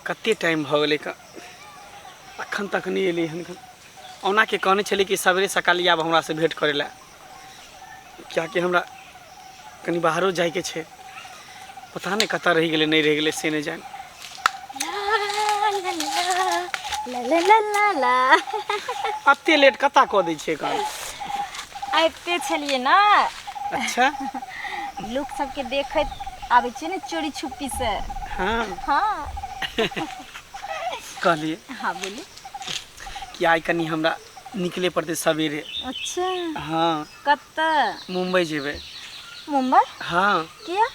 कते टाइम भ गेलै का अखन तक नहीं एली हन। ओना के कहने छली कि सवेरे सकाल आब हमरा से भेंट करे ला, क्या कि हमरा कनी बाहरो जाए के छे। पता नहीं कत रह गेलै नहीं रह गेलै से नहीं जान। अते लेट कता क दै छे कान आइते छलिए ना। अच्छा लोग सबके देखत आवे छे ने चोरी छुपी से। हाँ हाँ कहलिए हाँ बोली कि आई कनी हमरा निकले पड़ते सवेरे। अच्छा हाँ कत्ता मुंबई जेबे। मुंबई हाँ किया?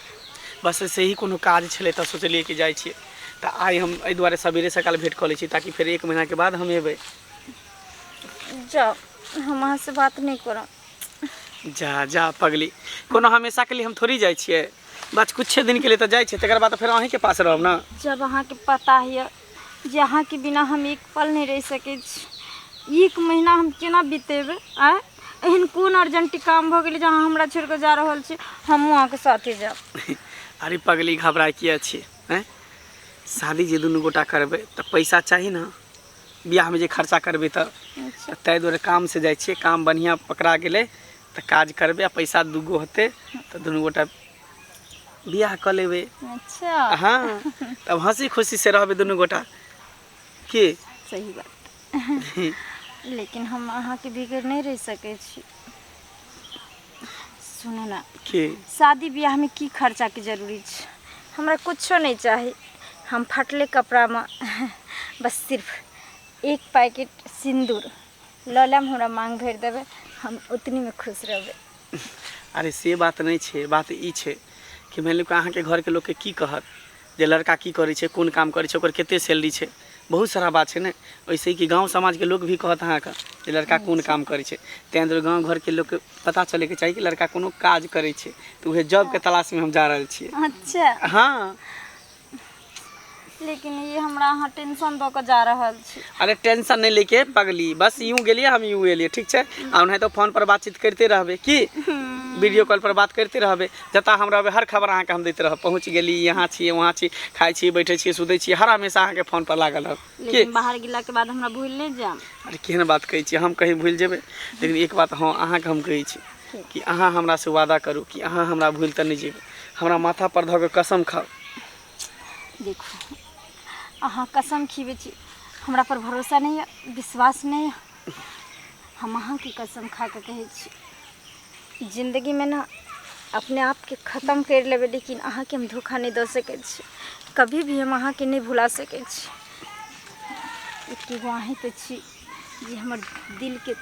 बस से ही कोनो काज छले त सोचलिए कि जाय छिए त आई हम एहि दुआरे सवेरे सकाल भेंट क लै छी ताकि फिर 1 महीना के बाद हम एबै। जाओ हम अहाँ से बात नहीं करब। जा जा पगली, कोनो हमेशा के लिए हम थोड़ी जाय छिए, बस कुछ दिन के लिए तो जाय छिए, तकर बाद फिर अहीं के पास रहब ना। जब अहाँ के पता है जे अहाँ के बिना हम एक पल नहीं रह सके छी, 1 महीना हम केना बितेबे? आ एहन कोन अर्जेंट काम भ गेलै जहाँ हमरा छोड़ के जा रहल छी, हम अहाँ के साथे जाब। अरे पगली घबराए किया छी हैं? शादी जे दुनू गोटा करबे त पैसा चाहिए ना, बियाह में जे खर्चा करबे त तै दुआरे काम से जाय छिए। काम बढ़िया पकड़ा गेले त काज करबे आ पैसा दुगो होते त दुनू गोटा बियाह क लेबे। अच्छा हाँ तब हंसी खुशी से रहबे दुनू गोटा की। सही बात लेकिन हम अहाँ के बिगड़ नहीं रह सके छी। सुने ना की शादी ब्याह में की खर्चा के जरूरी छै? हमरा कुछो नहीं चाहिए। हम फटले कपड़ा में बस सिर्फ 1 पैकेट सिंदूर ललम हमरा मांग भर देवे, हम उतनी में खुश रहबे। अरे से बात नहीं छे, बात ई छे कि मान लियो अहाँ के घर के लोग के की कहत जे लड़का की करे छे, कोन काम करे छे, ओकर केते सैलरी छे, बहुत सारा बात छे ने। वैसे ही कि गांव समाज के लोग भी कहत अहाँ का जे लड़का कोन काम करे छे, तैं दुआरे गांव घर के लोग के पता चले के चाहिए कि लड़का कोनो काज करे छे। तो वह जॉब के तलाश में हम जा रहल छिए। अच्छा हाँ लेकिन ये हमरा अहाँ टेंशन द के जा रहल छी। अरे टेंशन नहीं लेके पगली, बस यूं गेलिए हम यूं एलिए, ठीक छे। आ नहीं तो फोन पर बातचीत करते रहबे की, वीडियो कॉल पर बात करते रहबे, जता हम रहबे हर खबर अहाँ के हम देते रहब। पहुँच गेली, यहाँ छिए, वहाँ छी, खाई छी, बैठे छी, सुते छी, हर हमेशा अहाँ के फोन पर लागल रहब। लेकिन बाहर गेला के बाद हमरा भूल नहीं जाम। अरे केहन बात कहै छी, हम कहीं भूल जेबे? लेकिन एक बात हाँ अहाँ के हम कहै छी कि अहाँ हमरा से वादा करू कि अहाँ हमरा भूल त नहीं जेबे। हमरा माथा पर धऽ के कसम खाओ। देखो अहाँ कसम खीबे छी, हमरा पर भरोसा नहीं है, विश्वास नहीं है। हम अहाँ की कसम खा के कहे छी, जिंदगी में ना अपने आप के खत्म कर लेबे, लेकिन अहाँ के हम धोखा नहीं दे सके छी। कभी भी हम अहाँ के नहीं भुला सके छी। एक अहीं तो छी जे हमर दिल के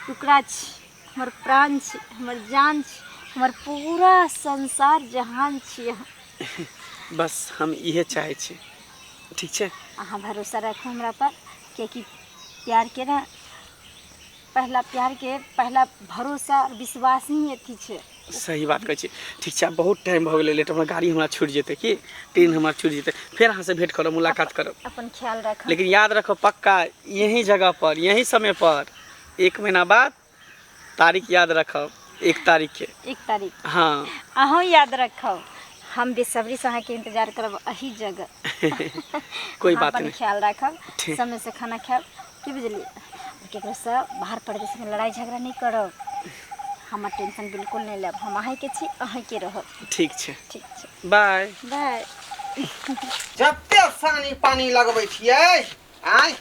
टुकड़ा छी, हमर प्राण छी, हमर जान छी, हमर पूरा संसार जहान छी अहाँ। बस हम इहे चाहे छी, ठीक छे। अहाँ भरोसा रखो हमरा पर, क्योंकि प्यार के ना पहला प्यार के पहला भरोसा और विश्वास ही अथी छे। सही बात कहै छी, ठीक छे। बहुत टाइम भ गेलै लेट, हमरा गाड़ी हमरा छूट जेते की, ट्रेन हमरा छूट जेते, फिर अहाँ से भेंट करब, मुलाकात करब। अपन ख्याल रखो। लेकिन याद रखो पक्का यही जगह पर, यही समय पर 1 महीना बाद तारीख याद रखो, 1 तारीख के। 1 तारीख हाँ अहों याद रखो। हम बेसब्री से अहाँ के इंतजार करब अही जगह। कोई बात नहीं, ख्याल रखब, ठीक। समय से खाना खाब, की बुझलिए? केकरो से बाहर परदेश में लड़ाई झगड़ा नहीं करब। हमर टेंशन बिल्कुल नहीं लेब, हम अहीं के छी, अहीं के रहब। ठीक छे, ठीक छे, बाय बाय। जते सानी पानी लगबै छियै आय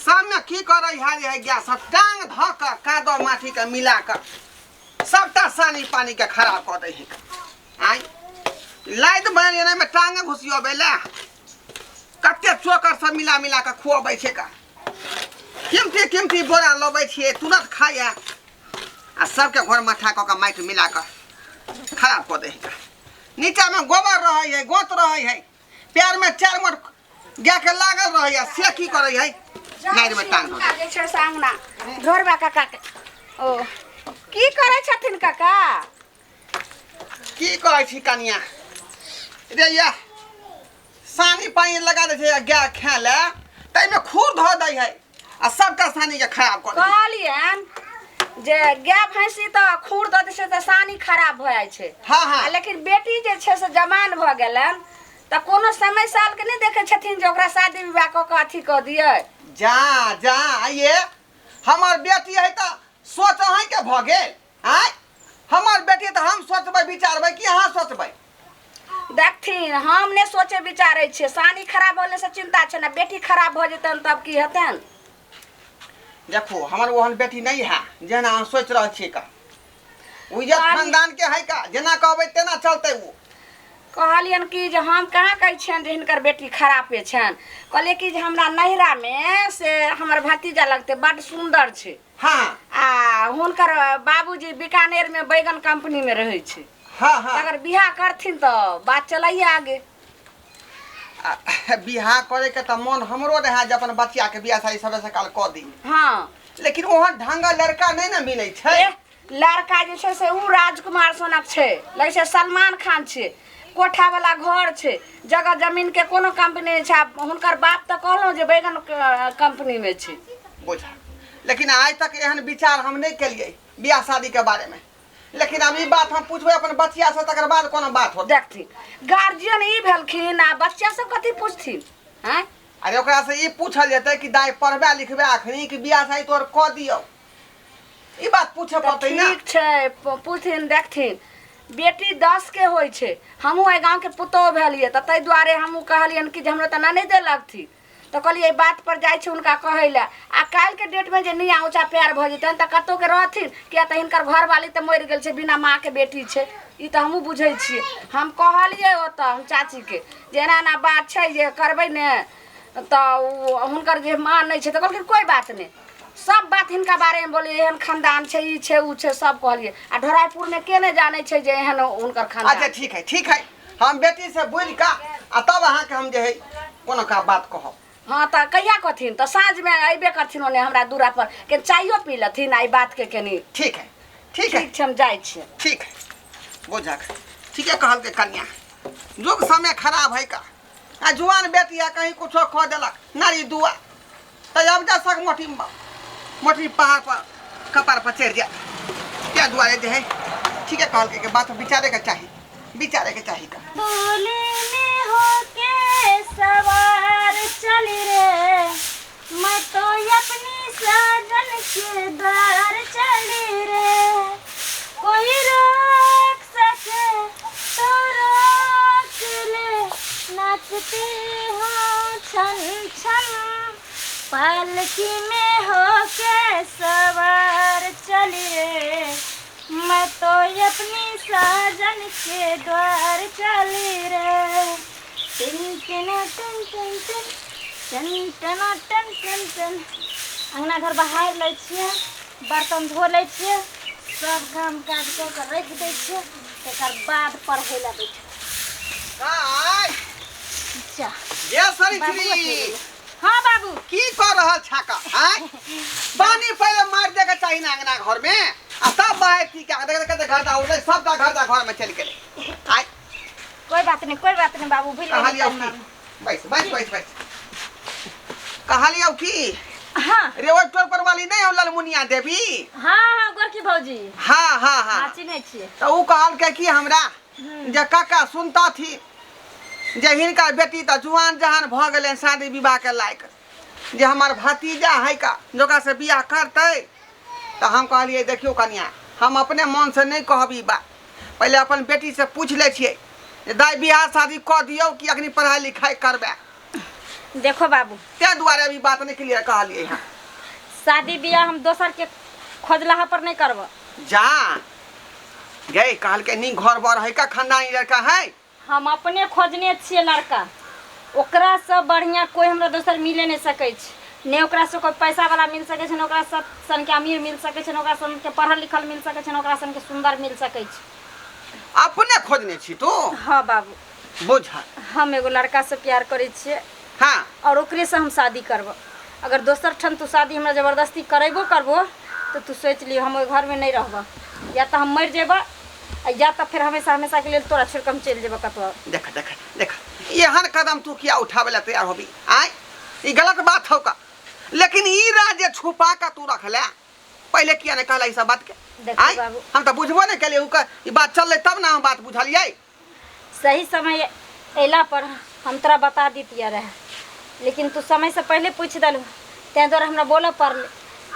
सबमे की करै है गैस सब टांग ध क कादो माटी के मिला क सबटा सानी पानी के खराब क दै है। आय लाइट बनेने में टांगे घुसियोबे ला कते चोकर सब मिला मिला के खुआबै छै का। कीमती कीमती बोरा लबै छियै तुरंत खाया आ सबके घर मठा क के माटि मिला क खराब क दै है। नीचा में गोबर रहे है, गोत रहे है, पैर में 4 मोट गाय के लागल रहे है, से की करे है नाइर में टांग जे छै सांगना घरबा काका के ओ की करे छथिन काका? की कहै छी कनिया रे या सानी पानी लगा दे छै गाय खाय ले तै में खूर ध दै है आ सबका सानी के खराब कर दै। कहलियन जे गाय भैंसी त खूर द दै छै त सानी खराब भ जाइ छै। हां हां लेकिन बेटी जे छै से जवान भ गेलन त तो कोनो समय साल के नहीं देखे छथिन जो ओकरा शादी विवाह क के अथी क दिए। जा जा ये हमार बेटी है तो सोच है के भ गेल। आय हमार बेटी तो हम सोचबै विचारबै कि अहाँ सोचबै। देखथिन हम ने सोचे विचारे छे सानी खराब होने से चिंता छे ना बेटी खराब हो जेतन तब की हेतन। देखो हमार ओहन बेटी नहीं है जेना अहाँ सोच रहल छी का। उजत खानदान के है का जेना कहबै तेना चलते वो। कहलियन कि जे हम कहाँ कहै छियन जे हिनकर बेटी खराबे छन। कहलिए कि जे हमरा नैहरा में से हमर भतीजा लगते बड़ सुंदर छे। हाँ आ हुनकर बाबूजी बीकानेर में बैगन कंपनी में रहै छे। हाँ हाँ अगर बियाह करथिन तो बात चलाइए आगे। बियाह करे के तो मन हमरो रहे जे अपन बच्चा के बियाह शादी सबसे काल क दी। हाँ लेकिन ओहन ढंगा लड़का नहीं ना मिले छे। लड़का जे छे से उ राजकुमार सनक छे लगे छे सलमान खान छे। कोठा वाला घर छे जगह जमीन के कोनो कंपनी नहीं छे। हुनकर बाप तो कहलो जे बैगन कंपनी में छे। बुझा लेकिन आज तक एहन विचार हम नहीं केलिए बियाह शादी के बारे में। लेकिन अब ई बात हम पूछबे अपन बच्चिया से तकर बाद कोनो बात हो। देखथिन गार्जियन ई भेलखिन आ बच्चा सब कथी पूछथिन। हैं अरे ओकरा से ई पूछल जेतै कि दाई पढ़बे लिखबे अखनी कि बियाह शादी तोर क दियौ। ई बात पूछे पड़तै ना। ठीक छे पूछथिन देखथिन बेटी 10 के होय छे। हमहू ए गांव के पुतोह भेलिए त तै दुआरे हमहू कहलियन कि हमरा त नहीं दे लगथी। तो कहलिए बात पर जाय छे उनका कहैला आ काल के डेट में जे नहीं ऊंचा प्यार भ जेतन त कतो के रहथिन किया त हिनकर घर वाली त मर गेल छे बिना माँ के बेटी छे। ई त हमहू बुझै छिए। हम कहलिए ओ त हम चाची के जेना ना बात छे जे करबै ने त हुनकर जे माँ नहीं छे त कहलखिन कोई बात नहीं सब बात हिनका बारे में बोलिए एहन खानदान छे ई छे उ छे सब कहलिए। आ ढराईपुर में के ने जाने छे जे एहन हुनकर खानदान। अच्छा ठीक है हम बेटी से बोल का आ तब अहाँ के हम जे है कोनो का बात कहब। हाँ त कहिया कथिन त साँझ में अइबे करथिन ओने हमरा दूरा पर के चाइयो पी लथिन आई बात के केनी। ठीक है ठीक हम जाय छिए। ठीक है बुझा ठीक है कहल के कन्या जुग समय खराब है का। आ जुआन बेटी है कहीं कुछो खो देलक नारी दुआ त अब जा सक मोटी पहाड़ पर कपार पर चढ़ जा क्या दुआरे जे है। ठीक है कहल के बात विचारे के चाहिए का। बोले में होके सवार चली रे मैं तो अपनी साजन के द्वार चली रे। कोई रोक सके तो रोक ले नाचती हूँ छन छन पालकी में होके सवार चली रे मैं तो अपनी साजन के द्वार चली रे। Tin tin tin tin tin tin tin tin tin अंगना घर बहार लै छिए बर्तन धो लै छिए सब काम काज कऽ के रख दै छिए तकर बाद पढ़ै लए बैठ जा। ये सरित्री हाँ बाबू की कर रहल छाका हैं। पानी पहले मार दे के चाहिए ना अंगना घर में आ तब बाहर की क्या देख घर दा उड़े सब दा घर में चल गेले। आय कोई बात नहीं बाबू भी कहालिया की बैठ कहालिया की। हाँ रेवट टोल पर वाली नहीं हो ललमुनिया देवी। हाँ गोरकी भौजी हाँ चिन्है छिए। तो उ कहल के कि हमरा जे काका सुनता थी जे हिनका बेटी त जुआन जहान भ गेले शादी विवाह के लायक जे हमार भतीजा है का जोका से बियाह करते। तो हम कहलिए देखियो कन्या हम अपने मन से नहीं कहबी बात पहले अपन बेटी से पूछ ले छिए जे दाई बियाह शादी क दियो कि अखनी पढ़ाई लिखाई करबे। देखो बाबू ते दुआरे अभी बात नहीं क्लियर कहलिए यहाँ शादी बियाह हम दोसर के खोजला पर नहीं करब। जा गए कहल के नी घर बर है का खानदानी लड़का है। हम अपने खोजने छिए लड़का ओकरा से बढ़िया कोई हमरा दोसर मिले नहीं सकै छै। ने ओकरा से कोई पैसा वाला मिल सकै छै ने ओकरा सन के अमीर मिल सकै छै ने ओकरा सन के पढ़ल लिखल मिल सकै छै ने ओकरा सन के सुंदर मिल सकै छै। अपने खोजने छी तू। हाँ बाबू बुझा हम एगो लड़का से प्यार करे छिए हाँ और ओकरे से हम शादी करब। अगर दोसर ठन तू शादी हमरा जबरदस्ती करेबो करबो तो तू सोच लियो हम ओइ घर में नहीं रहब या तो हम मर जेब या तो फिर हमेशा के लिए तोरा छोड़ हम चल जेब कतो। देख एहन कदम तू क्या उठावे ला तैयार होबी। आय ई गलत बात हो का लेकिन ई राज छुपा का तू रख ले पहले किया ने कहला ई सब बात के। आय हम तो बुझबो नहीं केलिए ई बात चलले तब ना हम बात बुझलिए। सही समय अला पर हम तोरा बता दितिया रहे, लेकिन तू समय से पहले पूछ दलू, तै द्वारे हमरा बोलऽ पड़लै।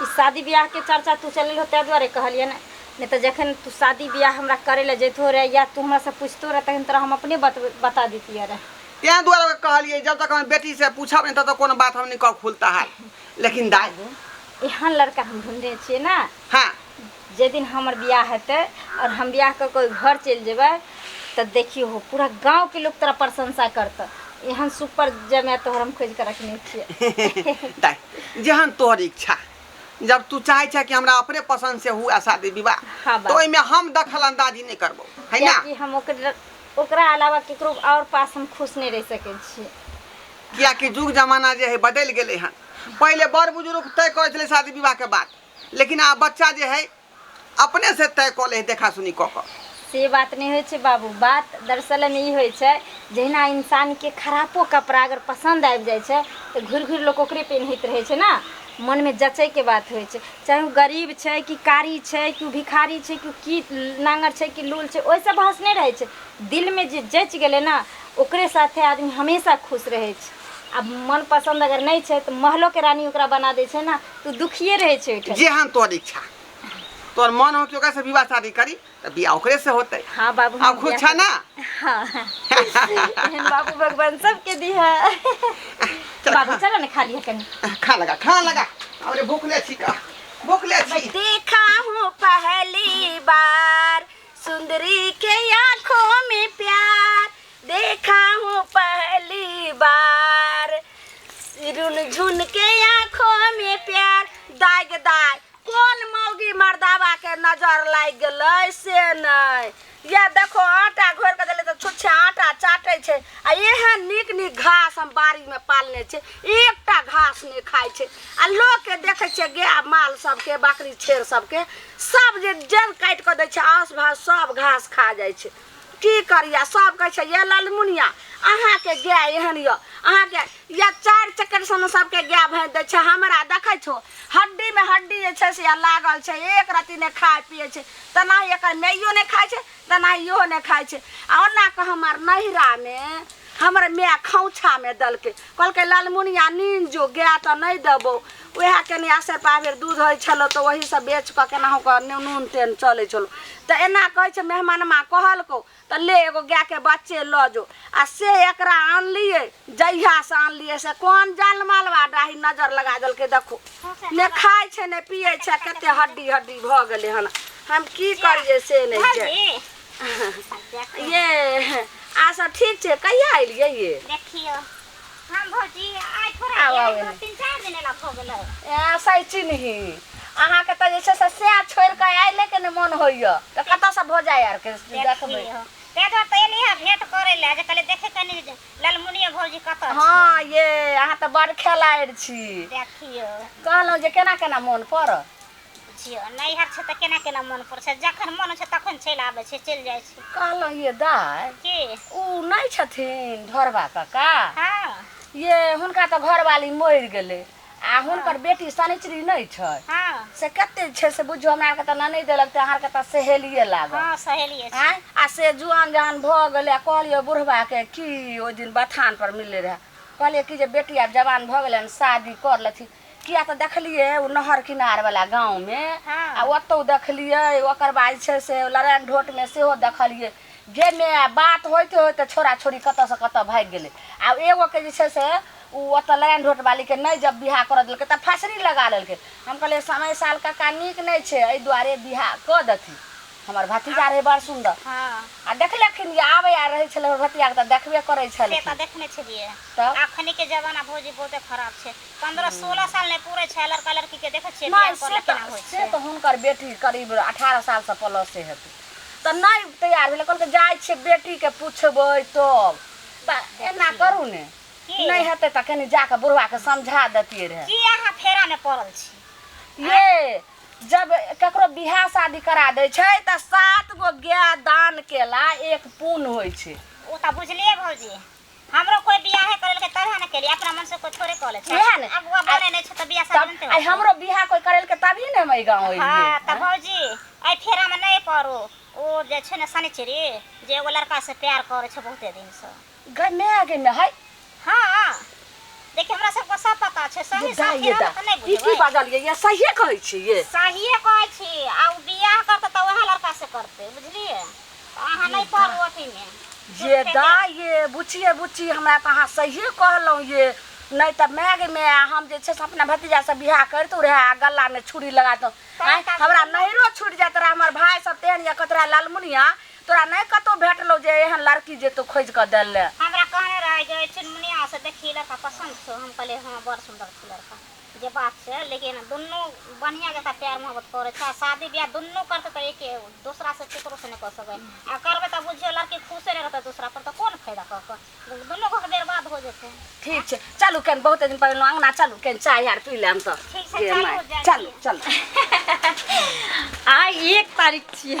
ई शादी ब्याह के चर्चा तू चलेल हो तै द्वारे कहलिए ना, नहीं तो जखन तू शादी ब्याह हमरा करे ले जैतो रहे या तू हमरा से पूछतो रहे तखन तोरा हम अपने बता दितिया रहे। तैं द्वारे कहलिए जब तक हम बेटी से पूछब नहीं तब तक कोनो बात हम नहीं कह खुलता है। लेकिन दाई एहन लड़का हम ढूंढे छियै ना, हाँ जे दिन हमर ब्याह हेतै और हम ब्याह कर कोई घर चल जेबै तो देखियो हो पूरा गांव के लोग तेरा प्रशंसा करता। एहन सुपर जमे तोहर हम खोज कर रखने छियै। दाई जहन तोहर इच्छा, जब तू चाहे छै कि हमरा अपने पसंद से हुआ शादी विवाह, हाँ तो ओइमे हम दखल अंदाजी नहीं करबो, है ना? कि हम ओकरा अलावा केकरो और पास हम खुश नहीं रह सके छियै। किया कि युग जमाना जे है बदल गेले हन। पहले बड़ बुजुर्ग तय करे छले शादी विवाह के बात, लेकिन आब बच्चा जे है अपने से तय कऽ ले देखा सुनी कऽ कऽ। से बात नहीं होइ छै बाबू, बात दरअसल में ई होइ छै जहिना इंसान के खराबो कपड़ा अगर पसंद आबि जाइ छै तो घुरि घुरि लोग ओकरे पेन्हैत रहै छै ना, मन में जचै के बात होइ छै। चाहे वो गरीब छै कि कारी छै कि भिखारी छै कि नांगर छै कि लूल छै, ओइसे बहस नहीं रहै छै। दिल में जे जच गेलै ना ओकरे साथे आदमी हमेशा खुश रहै छै। अब मन पसंद अगर नहीं छै तो महलो के रानी ओकरा बना दै छै ना, तो दुखिए रहै छै ओइठन। जेहन तोर इच्छा, तोर मन हो कि ओकरा से विवाह शादी करी तो बियाह ओकरे से होतै। हाँ बाबू, अब खुश छ ना? हाँ एहन बाबू भगवान सबके दिहा। बाबू चलो ना खा लिया कनी। खा लगा हमरे भूखले छी का, भूखले छी। देखा हूँ पहली बार सुंदरी के आँखों में प्यार, देखा हूँ पहली बार झुन के आँखों में प्यार। दाग दाग कौन मौगी मर्दावा के नजर लाग गलै से नहीं। ये देखो आटा घोर के देले तो छुच्छे आटा चाटे छे, आ एहन नीक नीक घास हम बाड़ी में पालने छे, एकटा घास नहीं खाई छे। आ लोग के देखे छे गाय माल सबके बकरी छेर सबके सब जे जड़ काट के दे छे आस भास सब घास खा जाए छे। की करिया सब कहे छे ये लालमुनिया अहाँ के गाय एहन य, अहाँ के या चार चक्कर सन सबके गाय भैंस दे छे, हमरा देखे छो हड्डी में हड्डी जे छे से लागल छे, एक रति ने खाए पिए छे, तना एकर मैयो ने खाए छे तना इहो ने खाए छे। आ ओना के हमर नहिरा में हमर माय खौछा में दलके कहलके लालमुनिया नीन जो गाय तो नहीं देबो, वह के आसे पाभर दूध हो छलो तो वही सब बेच के केनाहु के नून तेन चले छलो। तो एना कहे छे मेहमानमा कहलको तो ले एगो गाय के बच्चे ल जो, आ से एकरा आनलिए जहिया से आनलिए से कौन जाल मालवा डाही नजर लगा दल के देखो ने खाए छे ने पिए छे, कते हड्डी हड्डी भ गेले हन। हम की करिए से नहीं जे ये आशा ठीक छे। कहिया आइलिए ये देखियो हम भौजी आइ थोड़ा 3-4 दिन ला भ गेलै। ऐसा चिन्ही अहाँ के त जैसे से छोड़ के आइले के ने मन होइया त कत से भ जाय यार के देखबै ते तो तैनी है भेंट करे ले जे कहले देखे कनी लालमुनिया भौजी कत छै। हां ये अहाँ त बड़ खेलाइर छी। देखियो कहलो जे केना केना मन पर जियो नहीं हर छै त केना केना मन पर छै, जखन मन छै तखन चल आबै छै चल जाय छै। कहलो ये दाय के उ नहीं छथिन ढोरबा काका? हां ये हुनका त घरवाली मर गेले आ हुनकर बेटी सनिचरी नहीं छै। हां से कते छै से बुझो हमरा के त नहीं देलक त अहाँ के त सहेलिए लागल। हां सहेलिए छै। आ से जुआन जहान भ गेले कहलियो बुढ़वा के की ओ दिन बथान पर मिलले रहे, कहलिए कि जे बेटी आब जवान भ गेले शादी कर लेथी। किया तो देखलिए उ नहर किनार वाला गांव में आ ओतो देखलिए, ओकर बाद छै से लड़ान ढोट में सेहो देखलिए जे में बात होते होते छोरा छोरी कत से कत भाग गेले। आ एगो के जे छै से उ ओत लड़ान ढोट वाली के नहीं जब बियाह कर देलके त फांसरी लगा लेलके। हम कहले समय साल काका नीक नहीं छै, एई दुआरे बियाह क दथी। हमर भतीजा रहे बड़ सुंदर। हां आ देखलखिन ये आवे आ रहे छले भतीजा के त देखबे करे छले। से त देखने छलिए। तब अखनी के जमाना भौजी बहुते खराब छै, 15-16 साल ने पूरे छै लड़का लड़की के देखे छियै नहीं बियाह करले केना होय से छै। तो हुनकर बेटी करीब 18 साल से प्लस से हेतै त नहीं तैयार भेले। कहलके जाय छै बेटी के पूछबै तब एना करू ने नहीं हेतै त कनी जाके बुढ़वा के समझा देतिए रहे। की अहाँ फेरा में पड़ल छी? ये जब ककरो बियाह शादी करा दे छै त 7 गो गाय दान केला एक पुण्य होय छै। ओ त बुझलिए भौजी, हमरो कोई बियाह करल के तरह न केली, अपना मन से कोई थोड़े कले छै। इहे ने अगुआ बने नै छै त बियाह शादी तब आई हमरो बियाह कोई करल के तभी ने हम गांव आइलिए। हां त भौजी आई फेरा में नहीं पड़ो। ओ जे छै ने सनिचरी जे एगो लड़का से प्यार करे छै बहुते दिन से, गमे है। हाँ देखिए हमरा सबको सब पता छै सही साफ ये रहत नहीं की बुझबै बाजलिए ये सही कहै छी ये सहिए कहै छी आ बियाह करते त वह लड़का से करते बुझलिए अहाँ नहीं पड़ो अथी में ये दा ये बुचिए हमरा त अहाँ सहिए कहलौ ये नहीं त में हम जे छै से अपना भतीजा से बियाह करतो रहे आ गला में छुरी लगा दो हमरा नहिरो छूट जात रहे हमर भाई सब तेहन या कतरा लालमुनिया तोरा नहीं कतो भेटलो जे एहन लड़की जे तो खोज के देले हमरा कहने रहे जे चुनमुनिया से देखी लड़का पसंद छो हम कहले हां बड़ सुंदर छै लड़का जे बात छै लेकिन दोनों बढ़िया जका प्यार मोहब्बत करे छै शादी ब्याह दोनों करते त एक दूसरा से केकरो से नहीं कर सके आ करबे त बुझियो लड़की खुश रहते दूसरा पर त कोन फायदा क दोनों को बर्बाद हो जेते ठीक छै चलू केन बहुत दिन पहले अंगना चलू केन चाय यार पी लेम त ठीक छै चलू चलू आज 1 तारीख छिए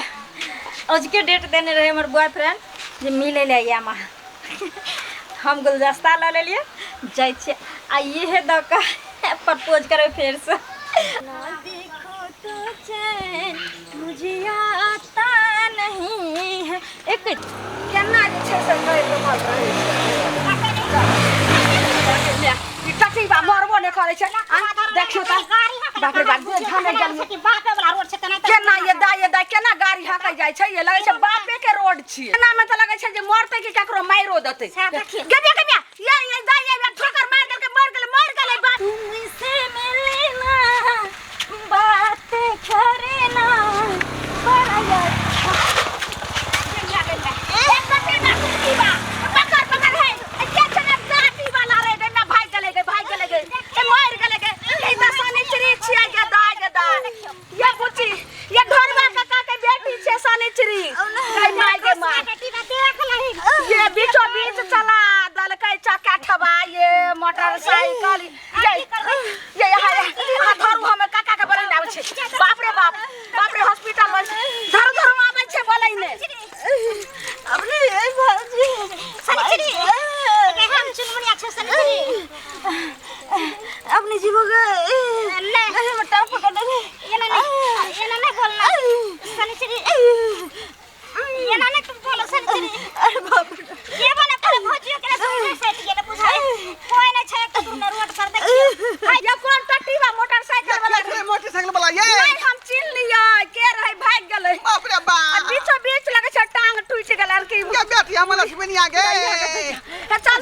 आज के डेट देने रहे हमर बॉयफ्रेंड जे मिले ले आया हम गुलदस्ता ला ले लिए जाय छे आ ये है द का प्रपोज करे फिर से ना देखो तो चैन मुझे आता नहीं है एक केना जे छै से गई रहल रहे ई टटी बा मरबो ने करे छै देखियो त बाप रे बाप जे धाने गल कि बापे वाला रोड छै तना केना ये दा केना गाड़ी हाकै जाय छै ये लगे छै बापे के रोड छी केना में त लगे छै जे मरते कि ककरो माइरो देते गबिया ये दा ये ठोकर मार के मर गेले बाप तुमसे मिले ना बात करे ना बड़ा यार पकड़ है क्या चला गाड़ी वाला रे गन्ना भाग गले ए मार गले ए त सानी चरी छिया गदा ये बुची ये ढोरवा काका के बेटी छे सानी चरी कई मार के मार देख लही ये बीचों बीच चला दल कई चक्का ठबा ये मोटरसाइकिल ये यहाँ धरू हम काका के बोले ना छे बाप रे हॉस्पिटल में धरू आबै छे बोलै ने अपने ए बाजी सनचरी के हम चुनमुनिया छे सनचरी अपने जीवो नहीं मटा पकड़ दे ये ना बोलना सनचरी ये ना तुम बोलो सनचरी अरे बाप ये बोले पहले भौजियो के ना सेट गेले बुझाई कोई नहीं छे तो तुमने रोड कर देखियो हां ये कौन टट्टी बा मोटरसाइकिल वाला ये नहीं हम चिन लिया के रहे भाग गेले बाप रे बाप बीचों बीच लगे छै टांग टूट गेल की क्या बेटी हमरा से बनी आ गए चल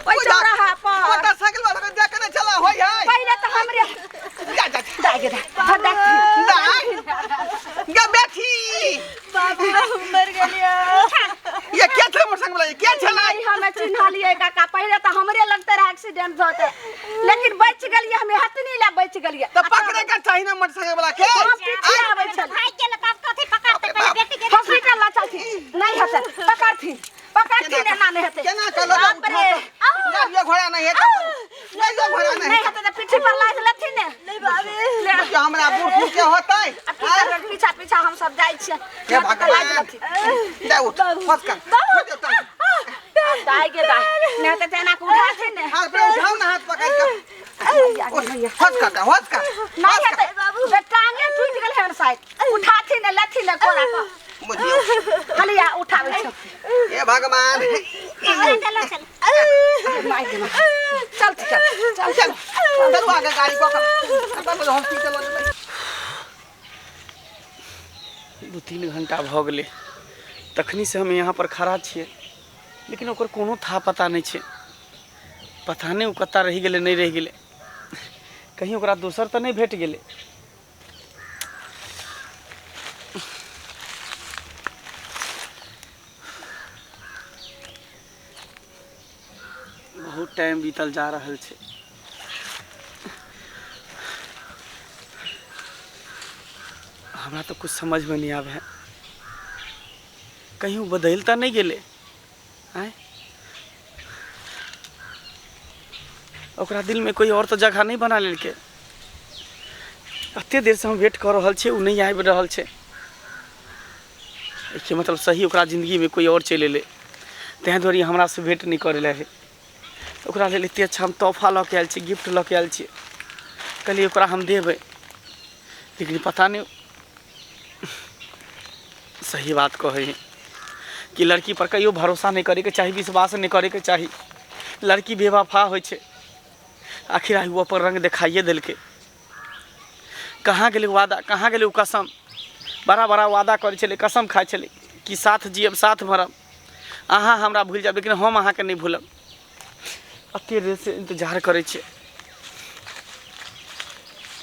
ओइ चौराहा पर मोटरसाइकिल वाला को देख के चला होय है पहले तो हमरे क्या बेटी बाबा मर गेलिया ये क्या था मोटरसाइकिल वाला ये क्या चला नहीं हमें चिन्हा लिए काका पहले तो हमरे लगते रहा एक्सीडेंट होते लेकिन बच गेलिए हमें हथनी ला बच गेलिए तो पकड़े का चाहिए ना मोटरसाइकिल वाला के हम पीछे आवे छल भाई के ना तब कथि पकड़ते पहले बेटी के हॉस्पिटल ला चलती नहीं हते पकड़ती ना नहीं हते केना कलो उठा ये घोड़ा नहीं है ये घोड़ा नहीं हते तो पीछे पर लाद लथी ने नहीं बाबे जो हमरा बूढ़ के होतै पीछा हम सब जाई छिए ये भगवान दे उठ फस कर दाई नहीं तो तेना को उठा थे ने हाथ पे उठाओ ना हाथ पकड़ के फस कर नहीं हते बाबू टांगे टूट गेल है साइड उठा थी ने लथी ने कोरा का बुझियो हलिया उठावे छ ए भगवान चलो चल चल आगे गाड़ी को कर हॉस्पिटल 2-3 घंटा भ गेले तखनी से हम यहाँ पर खड़ा छिए लेकिन ओकर कोनो था पता नहीं छे पता नहीं कत्ता रह गेले नहीं रह गेले कहीं ओकरा दोसर तो नहीं भेट गेले बहुत टाइम बीतल जा रहल छे हमरा तो कुछ समझ में नहीं आवे कहीं वो बदलता नहीं गेले आए ओकरा दिल में कोई और तो जगह नहीं बना लेलके कते देर से हम वेट कर रहल छे उ नहीं आबि रहल छे के मतलब सही ओकरा जिंदगी में कोई और चल एले तें दुआरे हमरा से भेंट नहीं करे है ओकरा लेल एते अच्छा हम तोहफा लऽ के आयल छी गिफ्ट लऽ के आयल छी कहलिए ओकरा हम देबै लेकिन पता नहीं सही बात कहे कि लड़की पर कहियो भरोसा नहीं करे के चाही, विश्वास नहीं करे के चाही। लड़की बेवफा होइ छै। आखिर आयु पर रंग दिखाइए दिलके। कहाँ गेलै वादा, कहाँ गेलै कसम। बड़ा बड़ा वादा करे छलै, कसम खाइ छलै कि साथ जियब साथ मरब, अहाँ हमरा भूल जाब, लेकिन हम अहाँके नहीं भूलब। अते देर से इंतजार करे छे,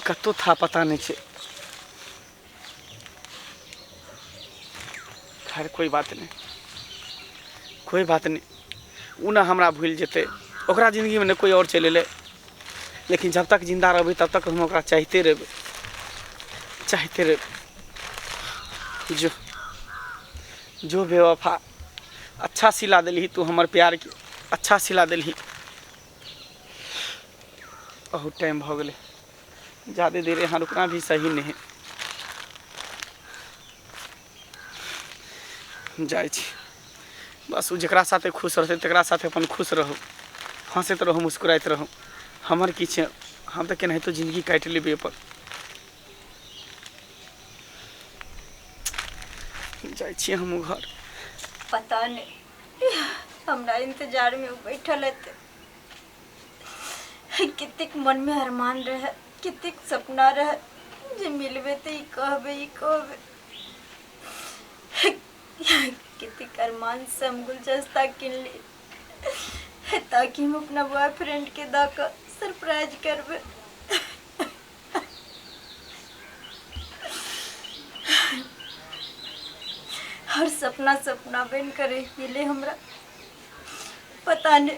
कतो था पता नहीं छे। खैर कोई बात नहीं, कोई बात नहीं। उ ना हमरा भूल जेते, ओकरा जिंदगी में न कोई और चले ले, लेकिन जब तक जिंदा रहबै तब तक हम ओकरा चाहते रहबै, चाहते रहबै। जो बेवफा, अच्छा सिला दिलही तू हमर प्यार के, अच्छा सिला दिलही। बहुत टाइम भ गेलै, ज़्यादा देर यहाँ रुकना भी सही नहीं है। जाइ छी, बस उ जकरा साथे खुश रहते तकरा साथे अपन खुश रहू, हंसैत रहू, मुस्कुराइत रहू। हमर की छै, हम तऽ केनाहितो जिंदगी काटि लेबै अपन। जाइ छी हम घर। पता नहीं हमरा इंतजार में बैठल हेतै। कितेक मन में अरमान रहे, कितेक सपना रहे जे मिलबे तो ई कहबे, ई कहबे। कितेक अरमान से हम गुलदस्ता किनली ताकि हम अपना बॉयफ्रेंड के द के सरप्राइज करबे। हर सपना सपना बन कर रह गेले हमरा। पता नहीं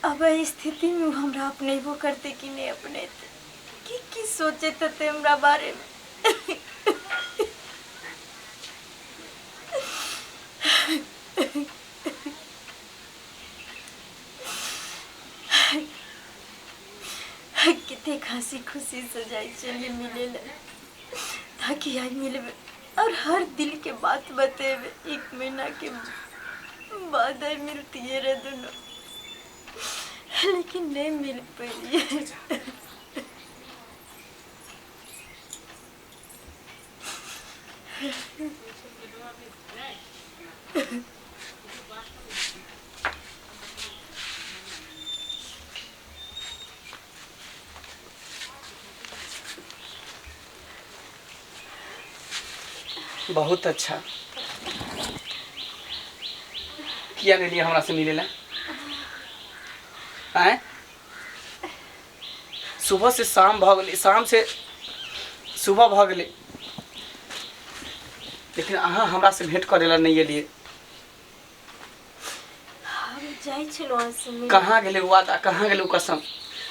अब एहि स्थिति में हमरा अपने वो करते कि नहीं अपने की सोचे थे हमरा बारे में। कितने हंसी खुशी से जाए चलिए मिले ताकि आज मिलबे और हर दिल के बात बतेबे। 1 महीना के बाद मिलती है रे दोनों, लेकिन नहीं मिल पाई। बहुत अच्छा किया नहीं लिया हमरा से मिले ला। आए सुबह से शाम भ गेलै, शाम से सुबह भ गेलै, लेकिन अहाँ हमरा से भेंट करे ला नहीं एलिए। हम जाई छलो से मिले। कहाँ गेलै वादा, कहाँ गेलै कसम।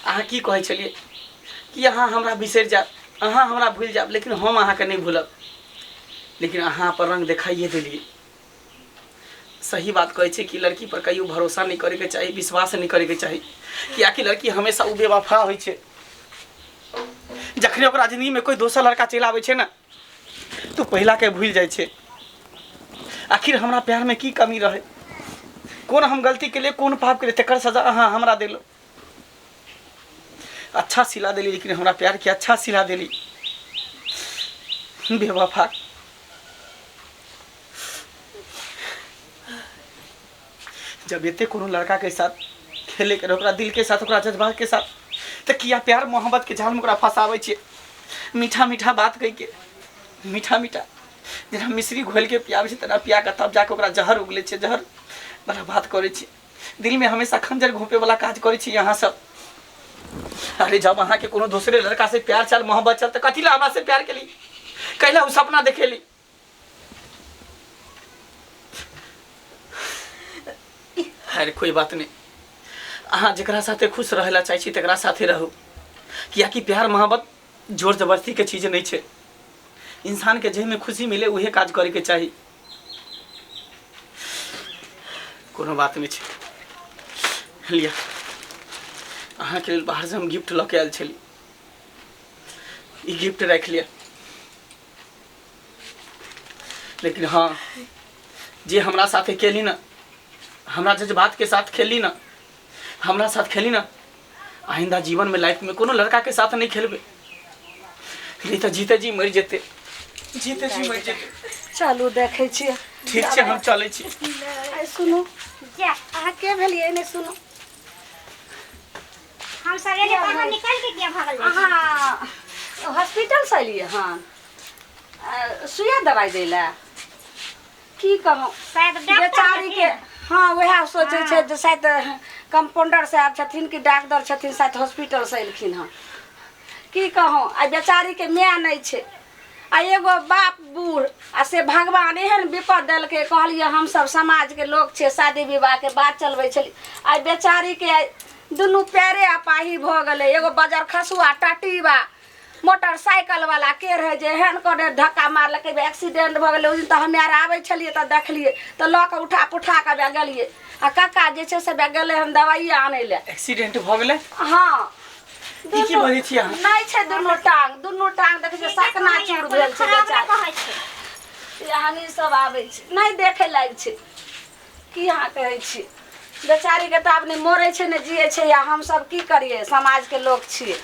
अहाँ की कहै छलिए कि अहाँ हमरा बिसरि जाब, अहाँ हमरा भूल जाब, लेकिन हम अहाँके नहीं भूलब। लेकिन अहाँ पर रंग दिखाइए दिलिए। सही बात कहै छै कि लड़की पर कहियो भरोसा नहीं करे के चाही, विश्वास नहीं करे के चाही, कियाकि लड़की हमेशा उ बेवफा होइ छै। जखने ओकरा जिंदगी में कोई दोसर लड़का चलि आबै छै ना, तो पहिला के भूल जाइ छै। आखिर हमरा प्यार में की कमी रहे, कोन हम गलती के लिए, कोन पाप के लिए, तकर सजा अहाँ हमरा देलो। अच्छा सिला देली, लेकिन हमरा प्यार के अच्छा सिला देली। बेवफा। जब एते कोनो लड़का के साथ खेले के, ओकरा दिल के साथ, ओकरा जज्बात के साथ, तो किया प्यार मोहब्बत के जाल में ओकरा फंसाबै छियै। मीठा मीठा बात कहि के, मीठा मीठा जेना मिश्री घोल के पियाबै छै तेना पिया के तब जाके ओकरा जहर उगले छै, जहर वाला बात करे छियै। दिल में हमेशा खंजर घोंपे वाला काज करे छियै यहाँ सब। अरे जब अहाँ के कोनो दूसरे लड़का से प्यार चल, मोहब्बत चल, तो कथी ला हमरा से प्यार केली, कैला उ सपना देखेली। अरे कोई बात नहीं, अहाँ जकरा साथे खुश रहेला चाहे छी तकरा साथे रहू, कियाकि प्यार मोहब्बत जोर जबरदस्ती के चीज नहीं छै। इंसान के जेमे खुशी मिले उहे काज करे के चाही। कोनो बात नहीं छै। लिया अहाँ के लेल बाहर से हम गिफ्ट लऽ के आयल छली, ई गिफ्ट राख लिया। लेकिन हाँ, जे हमरा साथे केली ना, हमरा जज्बात के साथ खेली ना, हमरा साथ खेली ना, आइंदा जीवन में लाइफ में कोनो लड़का के साथ नहीं खेलबे, नहीं तो जीते जी मर जेते, जीते जी मर जेते। चलू देखै छियै। ठीक छै हम चलै छी। आइ सुनू जा अहाँ के भेलियै ने सुनू हम सवेरे बाहर निकल के किया भागल जाइ छी? अहाँ हॉस्पिटल से एलियै हन सुइया दवाई दै लए की कहूँ शायद डॉक्टर बेचारी के। हाँ वएह सोचै छै जे शायद कंपाउंडर साहब छथिन कि डॉक्टर छथिन शायद हॉस्पिटल से एलखिन हन। की कहूँ आ बेचारी के माय नहीं छै आ एगो बाप बूढ़ आ से भगवान एहन विपद देलकै कहलिए हम सब समाज के लोग छे शादी विवाह के बात चलबै छली आ बेचारी के दुनू पैरे अपाही भ गेलै। एगो बजर खसुआ टटीबा मोटरसाइकिल वाला के रहे जे एहन करे धक्का मारलकै एक्सीडेंट भ गेलै। उस दिन तऽ हमे आर आबै छलियै तऽ देखलियै तऽ लऽ कऽ उठा पुठा कऽ बे गेलियै आ कक्का जे छै से बे गेलै हन दवाइए आनै लए। एक्सीडेंट भ गेलै? हाँ की बजै छी अहाँ? नहीं छै दुनू टांग देखै छै सकना चूर भेल छै बेचारी। यहानी सब आबै छै नहीं देखे लायक छै की अहाँ कहै छी। बेचारी के तऽ आब नहीं मरै छै ने जियै छै या हम सब की करिए समाज के लोग छियै।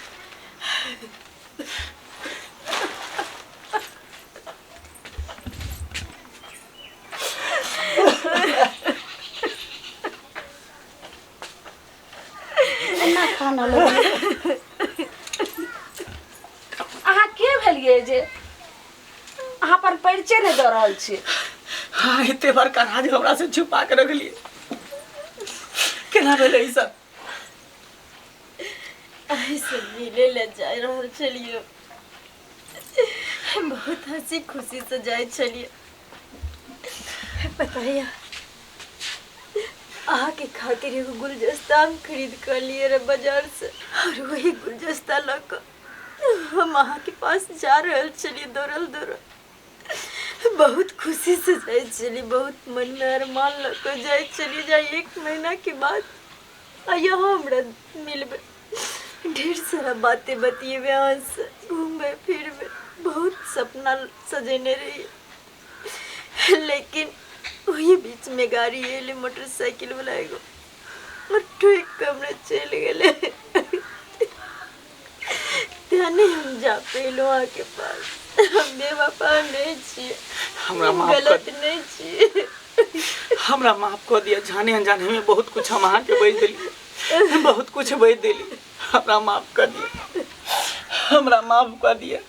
एना खाना लगे अहाँ के भेलिए जे अहाँ पर परिचय नहीं दऽ रहल छी? हाँ एते बड़का राज हमरा से छुपा के रखलिए केना भेलै ई सब? ऐसे मिले ले जाय रहल छलिए बहुत हंसी खुशी से जाय छलिए। पता है अहाँ के खातिर एगो गुलदस्ता हम खरीद कर लिए रे बाजार से और वही गुलदस्ता लेकर हम अहाँ के पास जा रहल छलिए दौड़ल दौड़ल। बहुत खुशी से जाय छली बहुत मन में अरमान लेकर जाय छली जा 1 महीना के बाद आ यहाँ हमरा मिलबे ढेर सारा बातें बतिएबे अहाँ से घूमबे फिरबे बहुत सपना सजेने रही। लेकिन वही बीच में गाड़ी एले मोटरसाइकिल वाला एगो और ठीक कमरे चल गेले त्याने हम जा पेलो वहाँ के पास। हम बेवफा नहीं छिए हमरा माफ गलत कर नहीं छिए हमरा माफ कर दिया। जाने अनजाने में बहुत कुछ हम अहाँ के बज देली बहुत कुछ बज देली। हमरा माफ कर दिया हमरा माफ कर दिया।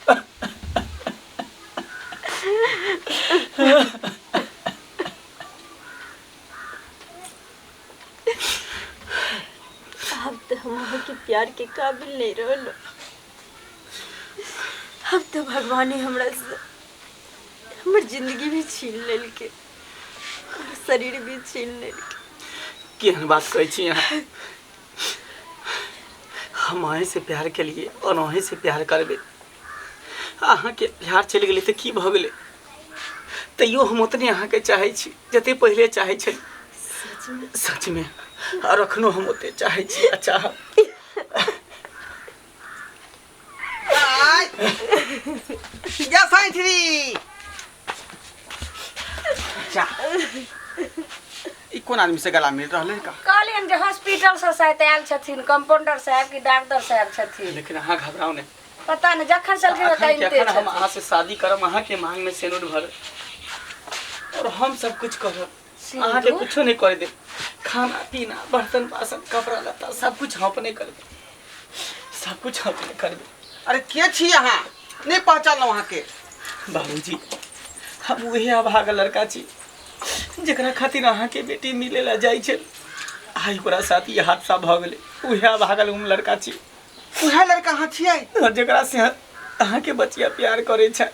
अब तो हम वहाँ के प्यार के काबिल नहीं रहलो। अब तो भगवान ने हमरा से हमर जिंदगी भी छीन लेलके और शरीर भी छीन लेलके। केहन बात कहै छी अहाँ? हम अहीं से प्यार के लिए और अहीं से प्यार करबे। अहाँ के प्यार चलि गेलै तऽ की भऽ गेलै? तैयो हम उतने अहाँ के चाहै छी जते पहिले चाहै छली। सच में और अखनो हम ओते चाहै छी। अच्छा जा साइंथरी जा ई कोन आदमी से गला मिल रहलै का? कहलियन जे हॉस्पिटल से शायद आयल छथिन कंपाउंडर साहब की डॉक्टर साहब छथिन। लेकिन अहाँ घबराओ नहीं। पता नहीं जखन चलके अखन हम अहाँ से शादी करब अहाँ के मांग में सिंदूर भर और हम सब कुछ करब। अहाँ के कुछो नहीं करे दे। खाना पीना बर्तन बासन कपड़ा लत्ता सब कुछ हम अपने करबे। सब कुछ हम अपने करबे। अरे के छी अहाँ? नहीं पहचानलहुँ अहाँ के। बाबूजी हम वही अभागा लड़का छी जेकरा खातिर अहाँ के बेटी मिले ला जाई छै। आई ओकरा साथ ये हादसा भ गेलै। वही अभागा लड़का छी। उहे लड़का अहाँ छियै? और जेकरा से अहाँ के बचिया प्यार करे छै।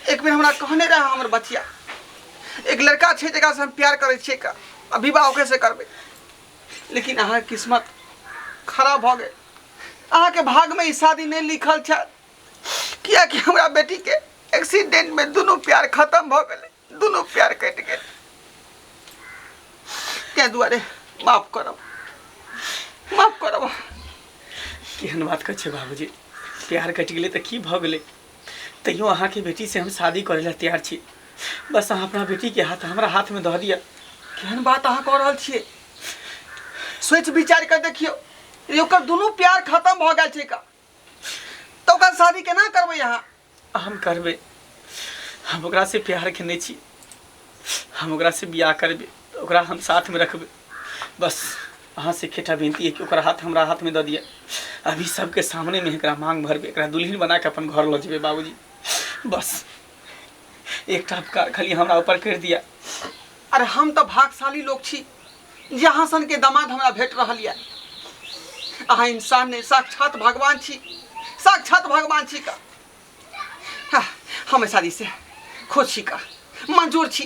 एक बेर हमरा कहने रहा हमर बचिया एक लड़का छै जेकरा से हम प्यार करे छियै का विवाह ओकरे से करबै। लेकिन अहाँ के किस्मत खराब भ गेल। अहाँ के भाग में ई शादी नहीं लिखल छै किया कि हमरा बेटी के एक्सीडेंट में दोनों प्यार खत्म भ गेलै। दोनों प्यार कट गेल। तै दुआरे माफ करब माफ करब। केहन बात कहै छै बाबूजी? प्यार कटि गेलै तऽ की भऽ गेलै? तैयो अहाँ के बेटी से हम शादी करे ला तैयार छी। बस अहाँ अपना बेटी के हाथ हमरा हाथ में दऽ दिया। केहन बात अहाँ कह रहल छियै? सोच विचार कर देखियो ओकर दोनों प्यार खत्म भ गेल छै का तो ओकर शादी केना करबै अहाँ? हम करबे। हम ओकरा से प्यार केने छी, हम ओकरा से बियाह करबे, ओकरा हम साथ में रखबे। बस अहाँ से खेटा विनती है कि ओकरा हाथ हमरा हाथ में दे दिया। अभी सबके सामने में एकरा मांग भरबे, एकरा दुल्हन बना के अपन घर ल जेबे बाबूजी। बस एकटा उपकार खाली हमरा ऊपर कर दिया। अरे हम तो भाग्यशाली लोग छी जे अहाँ सन के दामाद हमरा भेट रहल यऽ। अहाँ इंसान ने, साक्षात भगवान छी, साक्षात भगवान छी का। हाँ, हम शादी से खुश छी का, मंजूर छी,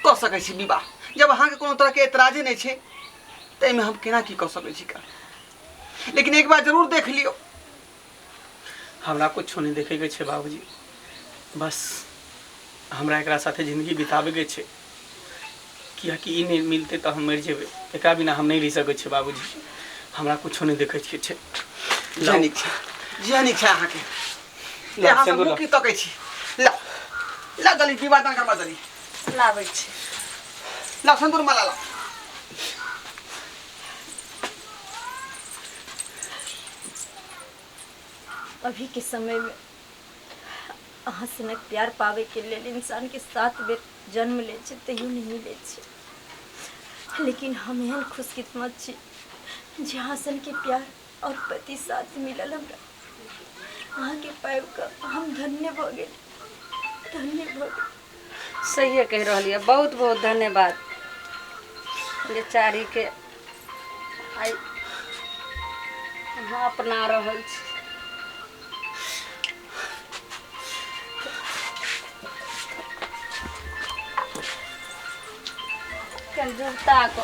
कऽ सकै छी विवाह। जब अहाँ के कोनो तरह के एतराजे नहीं छै तो एहिमे हम केना की कऽ सकै छी का। लेकिन एक बार जरूर देख लियो। हमरा कुछ नहीं देखे के छै बाबूजी। बस हमरा एकरा साथे जिंदगी बिताबे के छै, कियाकि ई नहीं मिलते तो हम मर जेबे। एकरा बिना हम नहीं रह सकै छी बाबूजी। हमरा कुछो नहीं देखे के छै। जनिक छै, जनिक छै अहाँ के। यहाँ से मुँह की तकै छी। ला ला जल्दी विवाह दान करबा जल्दी। लाबै छी। ला सिंदूर माला ला। अभी के समय में अहाँ सनक प्यार पावे के लिए इंसान के 7 बेर जन्म ले छै तैयो नहीं मिले छै। लेकिन हम एहन खुशकिस्मत छी जे अहाँ सन के प्यार और पति साथ मिलल हमरा। अहाँ के पाइब का हम धन्य भ गेल, धन्य भ गेल। सही कह रही है। बहुत बहुत धन्यवाद जे चारी के आई अहाँ अपना रहल छी। कल जूता को